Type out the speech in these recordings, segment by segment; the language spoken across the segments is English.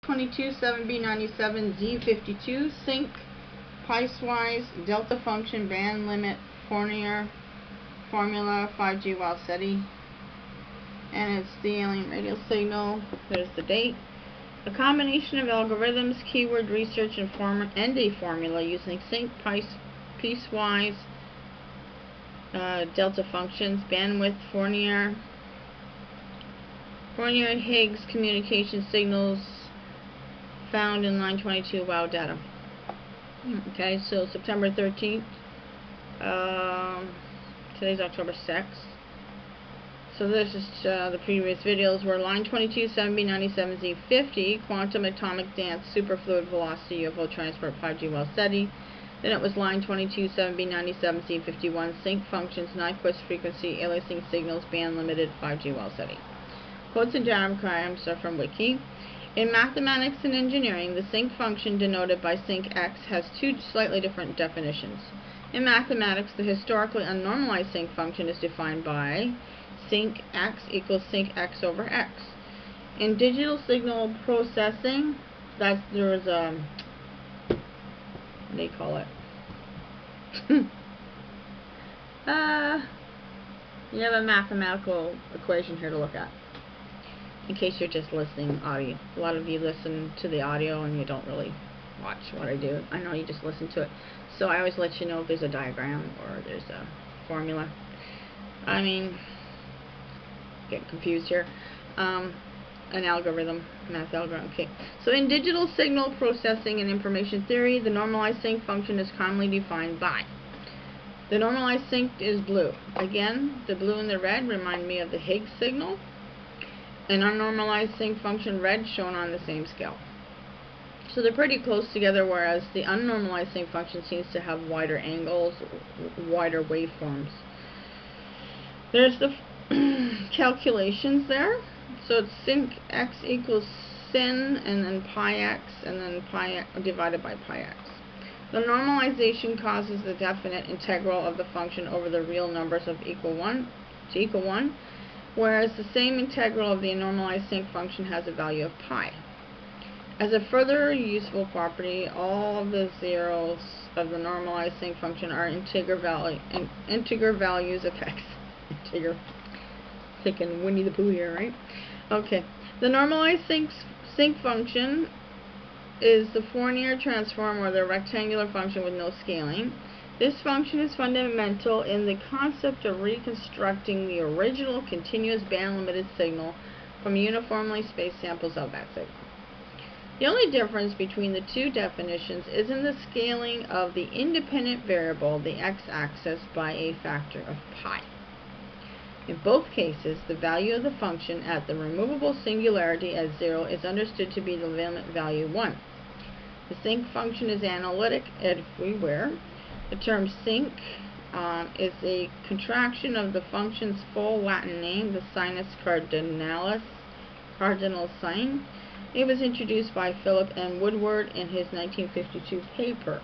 22 7b97z52 Sinc Piecewise delta function Bandlimit Fournier formula 5G Wow Seti, and it's the alien radio signal. There's the date. A combination of algorithms, keyword research, and a formula using Sinc Piecewise delta functions, bandwidth, Fourier, Higgs communication signals found in line 22 WOW data. Okay, so September 13th. Today's October 6th. So this is the previous videos were line 22 7b97z50 quantum atomic dance superfluid velocity UFO transport 5G Wow Seti. Then it was line 22 7b97z51 Sinc functions Nyquist frequency aliasing signals band limited 5G Wow Seti. Quotes and diagrams are from wiki. In mathematics and engineering, the Sinc function denoted by Sinc x has two slightly different definitions. In mathematics, the historically unnormalized Sinc function is defined by Sinc x equals Sinc x over x. In digital signal processing, what do you call it? You have a mathematical equation here to look at, in case you're just listening audio. A lot of you listen to the audio and you don't really watch what I do. I know you just listen to it. So I always let you know if there's a diagram or there's a formula. I mean, get confused here. An algorithm, math algorithm. Okay. So in digital signal processing and information theory, the normalized Sinc function is commonly defined by. The normalized Sinc is blue. Again, the blue and the red remind me of the Higgs signal. An unnormalized Sinc function red shown on the same scale. So they're pretty close together, whereas the unnormalized Sinc function seems to have wider angles, wider waveforms. There's the calculations there. So it's Sinc x equals sin and then pi x and then pi x divided by pi x. The normalization causes the definite integral of the function over the real numbers of equal 1 to equal 1. Whereas the same integral of the normalized Sinc function has a value of pi. As a further useful property, all of the zeros of the normalized Sinc function are integer values of x. Integer. Thinking Winnie the Pooh here, right? Okay. The normalized Sinc function is the Fourier transform, or the rectangular function with no scaling. This function is fundamental in the concept of reconstructing the original continuous band-limited signal from uniformly spaced samples of that signal. The only difference between the two definitions is in the scaling of the independent variable, the x-axis, by a factor of pi. In both cases, the value of the function at the removable singularity as 0 is understood to be the limit value 1. The Sinc function is analytic everywhere. The term Sinc is a contraction of the function's full Latin name, the sinus cardinalis, cardinal sign. It was introduced by Philip N. Woodward in his 1952 paper,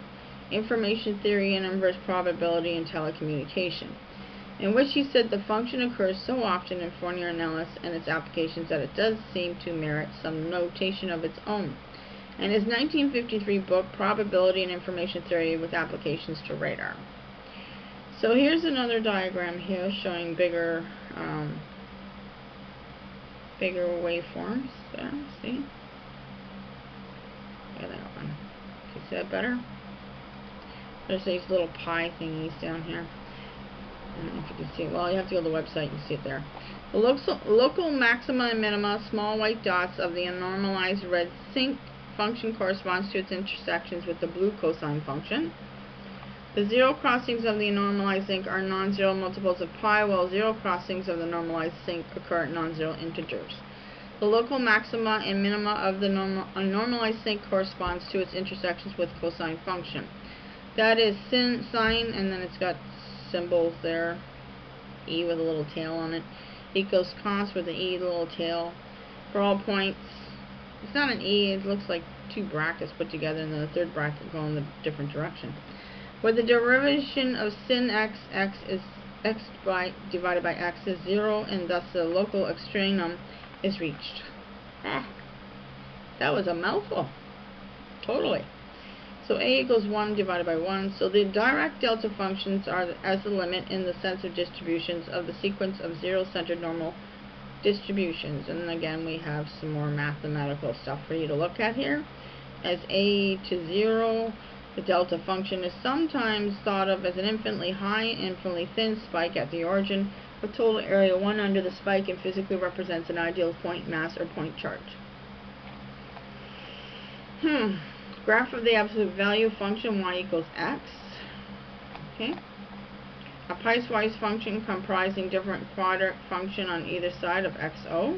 Information Theory and Inverse Probability in Telecommunication, in which he said the function occurs so often in Fourier analysis and its applications that it does seem to merit some notation of its own. And his 1953 book, Probability and Information Theory with Applications to Radar. So here's another diagram here showing bigger waveforms there, see? Yeah, that one. Can you see that better? There's these little pi thingies down here. I don't know if you can see it. Well, you have to go to the website and see it there. The local maxima and minima, small white dots of the unnormalized red Sinc function corresponds to its intersections with the blue cosine function. The zero crossings of the normalized Sinc are non-zero multiples of pi, while zero crossings of the normalized Sinc occur at non-zero integers. The local maxima and minima of the unnormalized Sinc corresponds to its intersections with cosine function. That is sine, and then it's got symbols there, e with a little tail on it, equals cos with the e, the little tail, for all points. It's not an E, it looks like two brackets put together and then the third bracket going in a different direction. Where the derivation of sin x is x divided by x is 0, and thus the local extremum is reached. That was a mouthful. Totally. So a equals 1 divided by 1. So the Dirac delta functions are as the limit in the sense of distributions of the sequence of zero-centered normal distributions. And again, we have some more mathematical stuff for you to look at here. As a to 0, the delta function is sometimes thought of as an infinitely high, infinitely thin spike at the origin, with total area 1 under the spike, and physically represents an ideal point mass or point charge. Graph of the absolute value function y equals x. Okay. A piecewise function comprising different quadratic function on either side of xo.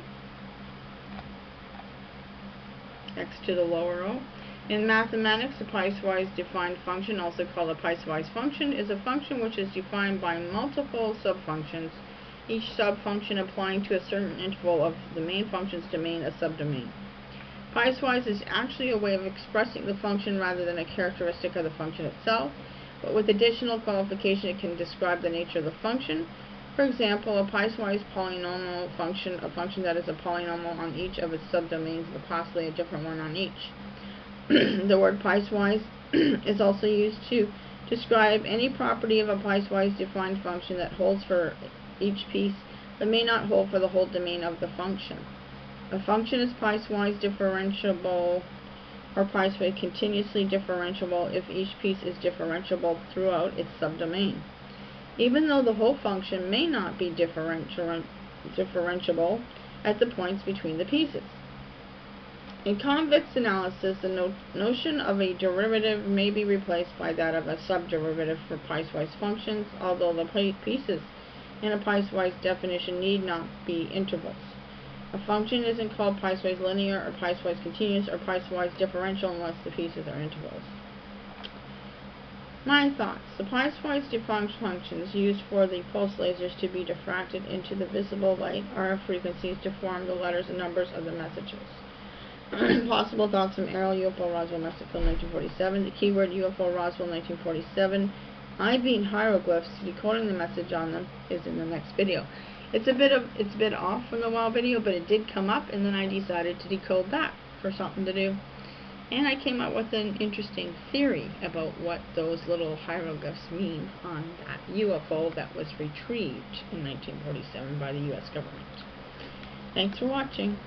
X to the lower o. In mathematics, a piecewise defined function, also called a piecewise function, is a function which is defined by multiple subfunctions, each subfunction applying to a certain interval of the main function's domain a subdomain. Piecewise is actually a way of expressing the function rather than a characteristic of the function itself, but with additional qualification it can describe the nature of the function. For example, a piecewise polynomial function, a function that is a polynomial on each of its subdomains, but possibly a different one on each. The word piecewise is also used to describe any property of a piecewise defined function that holds for each piece, but may not hold for the whole domain of the function. A function is piecewise differentiable or piecewise continuously differentiable if each piece is differentiable throughout its subdomain, even though the whole function may not be differentiable at the points between the pieces. In convex analysis, the notion of a derivative may be replaced by that of a subderivative for piecewise functions, although the pieces in a piecewise definition need not be intervals. A function isn't called piecewise linear or piecewise continuous or piecewise differential unless the pieces are intervals. My thoughts. The piecewise defined functions used for the pulse lasers to be diffracted into the visible light RF frequencies to form the letters and numbers of the messages. Possible thoughts from Errol, UFO Roswell, Mexico, 1947. The keyword UFO Roswell, 1947. I-beam hieroglyphs, decoding the message on them, is in the next video. It's a bit off from the WOW video, but it did come up, and then I decided to decode that for something to do. And I came up with an interesting theory about what those little hieroglyphs mean on that UFO that was retrieved in 1947 by the U.S. government. Thanks for watching.